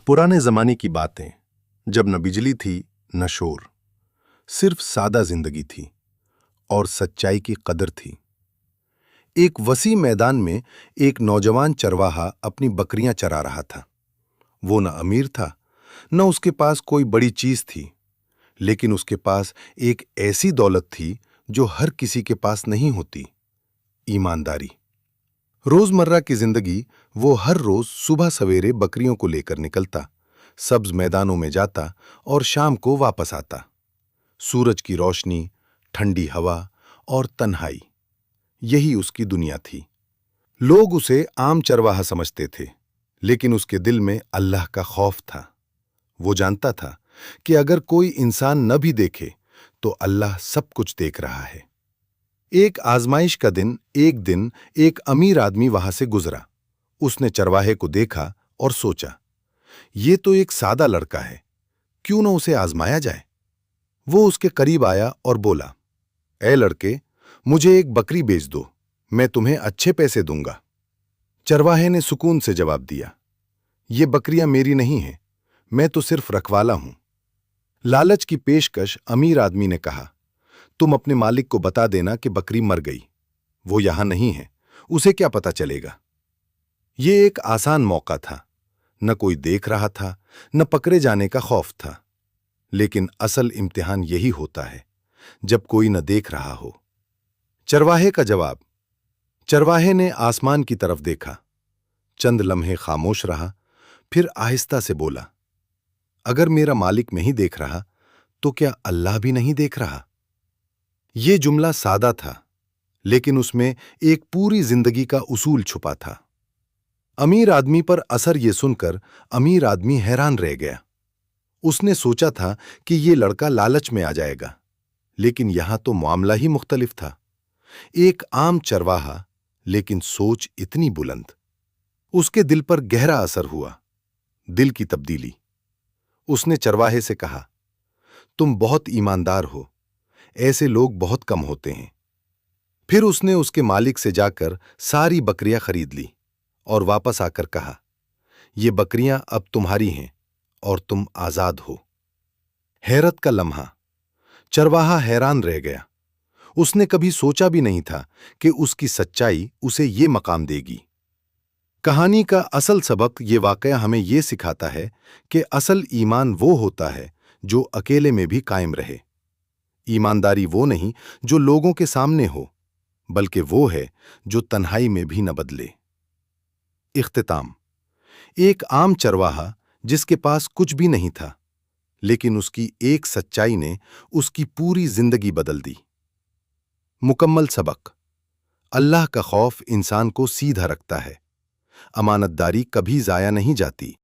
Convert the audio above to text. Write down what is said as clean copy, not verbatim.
पुराने जमाने की बातें, जब न बिजली थी न शोर, सिर्फ सादा जिंदगी थी और सच्चाई की कदर थी। एक वसी मैदान में एक नौजवान चरवाहा अपनी बकरियां चरा रहा था। वो न अमीर था, न उसके पास कोई बड़ी चीज थी, लेकिन उसके पास एक ऐसी दौलत थी जो हर किसी के पास नहीं होती, ईमानदारी। रोजमर्रा की जिंदगी वो हर रोज सुबह सवेरे बकरियों को लेकर निकलता, सब्ज मैदानों में जाता और शाम को वापस आता। सूरज की रोशनी, ठंडी हवा और तन्हाई, यही उसकी दुनिया थी। लोग उसे आम चरवाहा समझते थे, लेकिन उसके दिल में अल्लाह का खौफ था। वो जानता था कि अगर कोई इंसान न भी देखे तो अल्लाह सब कुछ देख रहा है। एक आजमाइश का दिन एक अमीर आदमी वहां से गुजरा। उसने चरवाहे को देखा और सोचा, ये तो एक सादा लड़का है, क्यों न उसे आजमाया जाए। वो उसके करीब आया और बोला, ए लड़के, मुझे एक बकरी बेच दो, मैं तुम्हें अच्छे पैसे दूंगा। चरवाहे ने सुकून से जवाब दिया, ये बकरियां मेरी नहीं हैं, मैं तो सिर्फ रखवाला हूं। लालच की पेशकश अमीर आदमी ने कहा, तुम अपने मालिक को बता देना कि बकरी मर गई, वो यहां नहीं है, उसे क्या पता चलेगा। ये एक आसान मौका था, न कोई देख रहा था, न पकड़े जाने का खौफ था। लेकिन असल इम्तिहान यही होता है, जब कोई न देख रहा हो। चरवाहे का जवाब। चरवाहे ने आसमान की तरफ देखा, चंद लम्हे खामोश रहा, फिर आहिस्ता से बोला, अगर मेरा मालिक नहीं देख रहा तो क्या अल्लाह भी नहीं देख रहा। ये जुमला सादा था, लेकिन उसमें एक पूरी जिंदगी का उसूल छुपा था। अमीर आदमी पर असर ये सुनकर अमीर आदमी हैरान रह गया। उसने सोचा था कि ये लड़का लालच में आ जाएगा, लेकिन यहां तो मामला ही मुख्तलिफ था। एक आम चरवाहा, लेकिन सोच इतनी बुलंद। उसके दिल पर गहरा असर हुआ, दिल की तब्दीली। उसने चरवाहे से कहा, तुम बहुत ईमानदार हो, ऐसे लोग बहुत कम होते हैं। फिर उसने उसके मालिक से जाकर सारी बकरियां खरीद ली और वापस आकर कहा, ये बकरियां अब तुम्हारी हैं और तुम आजाद हो। हैरत का लम्हा। चरवाहा हैरान रह गया। उसने कभी सोचा भी नहीं था कि उसकी सच्चाई उसे ये मकाम देगी। कहानी का असल सबक ये वाकया हमें ये सिखाता है कि असल ईमान वो होता है जो अकेले में भी कायम रहे। ईमानदारी वो नहीं जो लोगों के सामने हो, बल्कि वो है जो तन्हाई में भी न बदले। इख्तिताम। एक आम चरवाहा जिसके पास कुछ भी नहीं था, लेकिन उसकी एक सच्चाई ने उसकी पूरी जिंदगी बदल दी। मुकम्मल सबक। अल्लाह का खौफ इंसान को सीधा रखता है। अमानतदारी कभी जाया नहीं जाती।